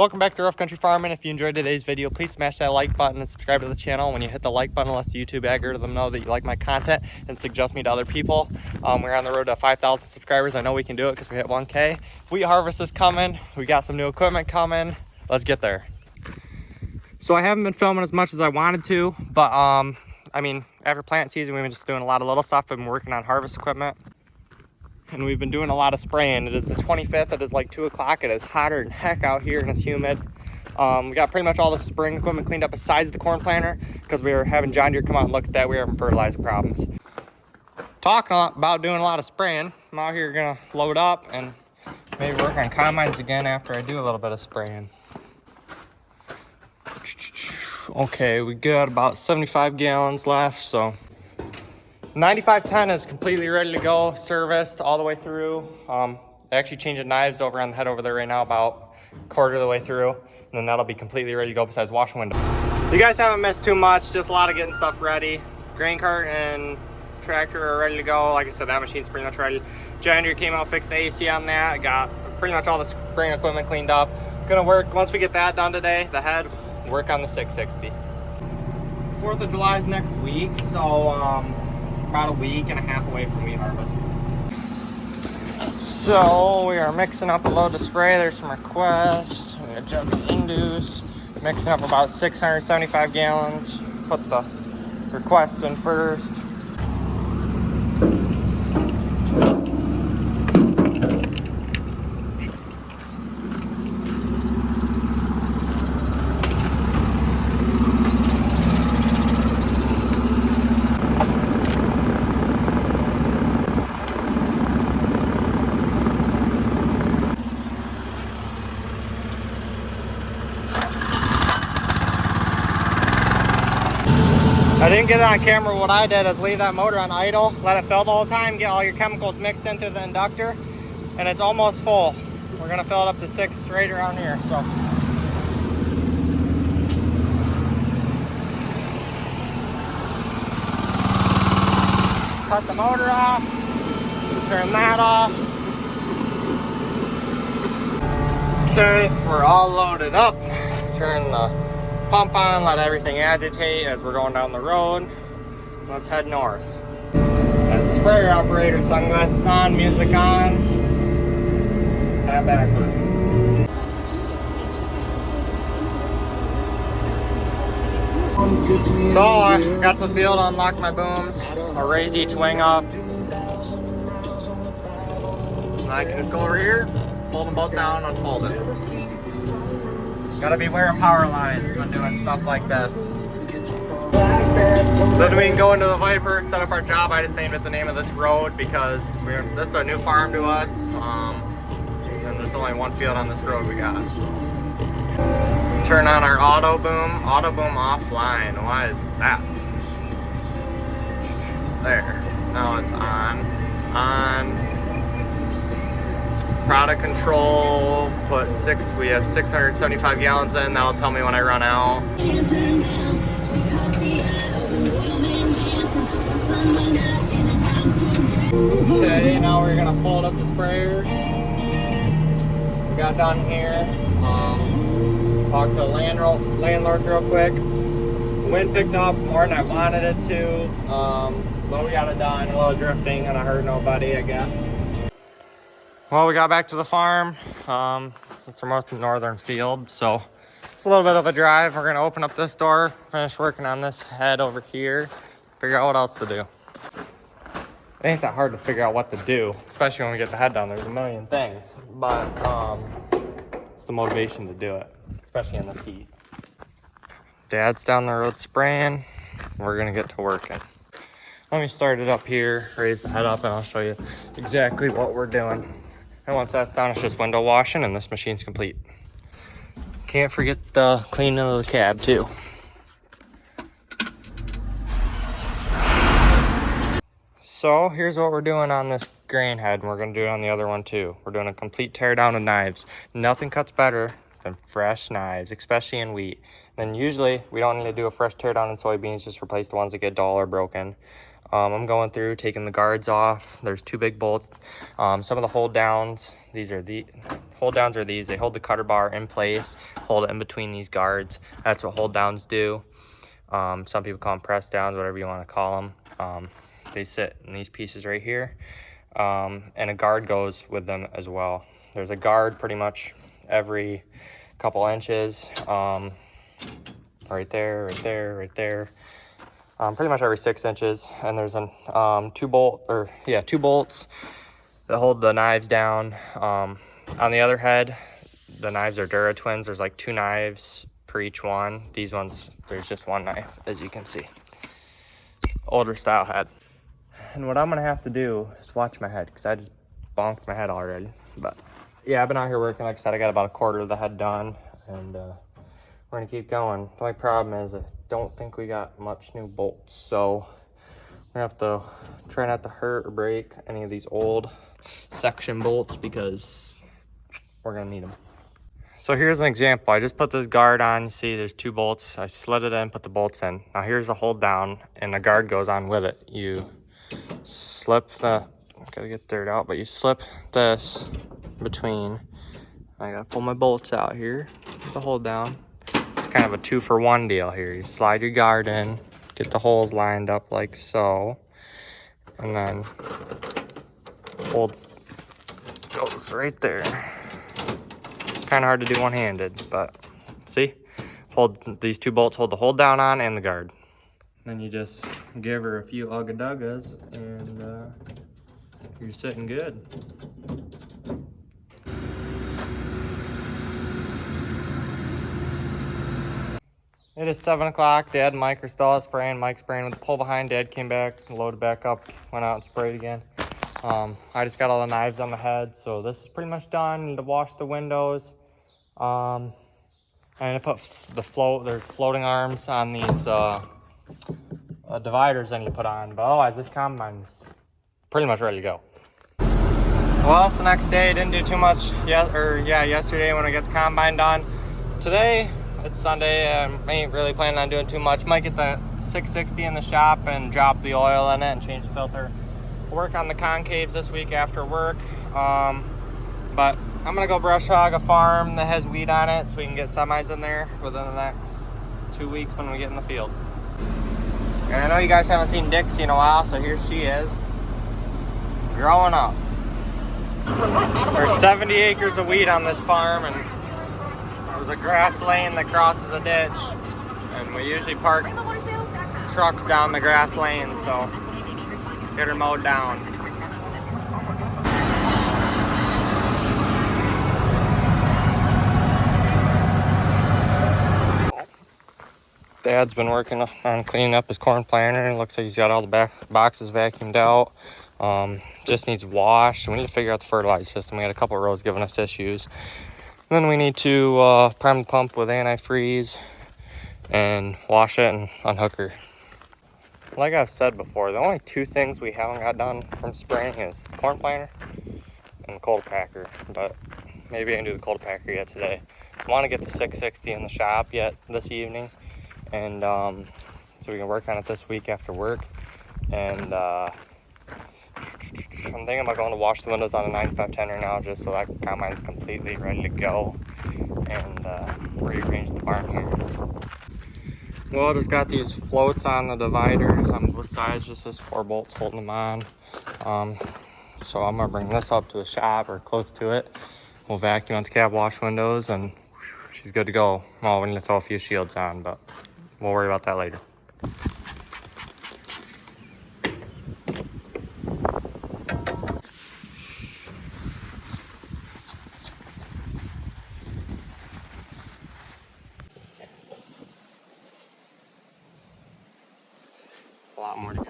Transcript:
Welcome back to Rough Country Farming. If you enjoyed today's video, please smash that like button and subscribe to the channel. When you hit the like button, it lets the YouTube algorithm know that you like my content and suggest me to other people. We're on the road to 5,000 subscribers. I know we can do it because we hit 1K. Wheat harvest is coming. We got some new equipment coming. Let's get there. So I haven't been filming as much as I wanted to, but I mean, after plant season, we've been just doing a lot of little stuff. I've been working on harvest equipment. And we've been doing a lot of spraying. It is the 25th, it is like 2 o'clock. It is hotter than heck out here and it's humid. We got pretty much all the spraying equipment cleaned up besides the corn planter because we were having John Deere come out and look at that. We were having fertilizer problems. Talking about doing a lot of spraying, I'm out here gonna load up and maybe work on combines again after I do a little bit of spraying. Okay, we got about 75 gallons left, so 9510 is completely ready to go, serviced all the way through. I actually changed the knives over on the head over there right now, about a quarter of the way through, and then that'll be completely ready to go besides washing window. You guys haven't missed too much, just a lot of getting stuff ready. Grain cart and tractor are ready to go. Like I said, that machine's pretty much ready. John Deere came out, fixed the AC on that, got pretty much all the spraying equipment cleaned up. Gonna work, once we get that done today, the head, work on the 660. 4th of July is next week, so about a week and a half away from wheat harvest. So we are mixing up a load of spray. There's some requests. We got jug of induce. Mixing up about 675 gallons. Put the request in first. I didn't get it on camera. What I did is leave that motor on idle, let it fill the whole time, get all your chemicals mixed into the inductor, and it's almost full. We're gonna fill it up to 6 right around here, so. Cut the motor off, turn that off. Okay, we're all loaded up. Turn the pump on, let everything agitate as we're going down the road. Let's head north. That's the sprayer operator, sunglasses on, music on. Tap backwards. So I got to the field, unlocked my booms. I'll raise each wing up. And I can just go over here, hold them both down, unfold it. Gotta be wearing power lines when doing stuff like this. So then we can go into the Viper, set up our job. I just named it the name of this road because this is a new farm to us. And there's only one field on this road we got. So. Turn on our auto boom offline. Why is that? There. Now it's on. Product control, we have 675 gallons in, that'll tell me when I run out. Okay, now we're gonna fold up the sprayer. We got done here. Talked to the landlord real quick. The wind picked up more than I wanted it to, but we got it done. A little drifting and I heard nobody, I guess. Well, we got back to the farm. It's our most northern field, so it's a little bit of a drive. We're gonna open up this door, finish working on this head over here, figure out what else to do. It ain't that hard to figure out what to do, especially when we get the head done. There's a million things, but it's the motivation to do it, especially in this heat. Dad's down the road spraying. We're gonna get to working. Let me start it up here, raise the head up, and I'll show you exactly what we're doing. And once that's done, it's just window washing and this machine's complete. Can't forget the cleaning of the cab too. So here's what we're doing on this grain head, and we're gonna do it on the other one too. We're doing a complete tear down with knives. Nothing cuts better than fresh knives, especially in wheat. Then usually we don't need to do a fresh tear down in soybeans, just replace the ones that get dull or broken. I'm going through, taking the guards off. There's 2 big bolts. Some of the hold downs, these are the hold downs are these. They hold the cutter bar in place, hold it in between these guards. That's what hold downs do. Some people call them press downs, whatever you want to call them. They sit in these pieces right here. And a guard goes with them as well. There's a guard pretty much every couple inches. Right there, right there, right there. Pretty much every 6 inches, and there's an 2 bolts that hold the knives down. On the other head, the knives are Dura Twins. There's like 2 knives per each one. These ones, there's just 1 knife, as you can see. Older style head. And what I'm gonna have to do is watch my head, because I just bonked my head already. But yeah, I've been out here working. Like I said, I got about a quarter of the head done, and we're gonna keep going. The only problem is I don't think we got much new bolts, so we're gonna have to try not to hurt or break any of these old section bolts, because we're gonna need them. So here's an example. I just put this guard on. You see there's 2 bolts. I slid it in, put the bolts in. Now here's a hold down, and the guard goes on with it. You slip the, gotta get dirt out, but you slip this between. I gotta pull my bolts out here, the hold down. It's kind of a 2-for-1 deal here. You slide your guard in, get the holes lined up like so, and then bolts goes right there. Kind of hard to do one-handed, but see, hold these 2 bolts, hold the hold down on and the guard. Then you just give her a few ugga-duggas, and you're sitting good. It is 7 o'clock. Dad and Mike are still out spraying. Mike's spraying with the pull behind. Dad came back, loaded back up, went out and sprayed again. I just got all the knives on the head, so this is pretty much done. Need to wash the windows. And I put the there's floating arms on these dividers that you put on, but otherwise this combine's pretty much ready to go. Well, it's the next day. Didn't do too much yesterday when I got the combine done. Today, it's Sunday. I ain't really planning on doing too much. Might get the 660 in the shop and drop the oil in it and change the filter. Work on the concaves this week after work. But I'm gonna go brush hog a farm that has weed on it so we can get semis in there within the next 2 weeks when we get in the field. And I know you guys haven't seen Dixie in a while, so here she is, growing up. There's 70 acres of weed on this farm, and there's a grass lane that crosses a ditch, and we usually park trucks down the grass lane, so get her mowed down. Dad's been working on cleaning up his corn planter. It looks like he's got all the back boxes vacuumed out. Just needs washed. We need to figure out the fertilizer system. We had a couple of rows giving us issues. And then we need to prime the pump with antifreeze and wash it and unhook her. Like I've said before, the only 2 things we haven't got done from spraying is the corn planter and the cold packer. But maybe I can do the cold packer yet today. I want to get the 660 in the shop yet this evening. And so we can work on it this week after work. And I'm thinking about going to wash the windows on a 9510 right now, just so that combine's completely ready to go, and rearrange the barn here. Well, just got these floats on the dividers on both sides, just this 4 bolts holding them on. So I'm gonna bring this up to the shop or close to it. We'll vacuum out the cab wash windows, and she's good to go. Well, we need to throw a few shields on, but we'll worry about that later. A lot more to come.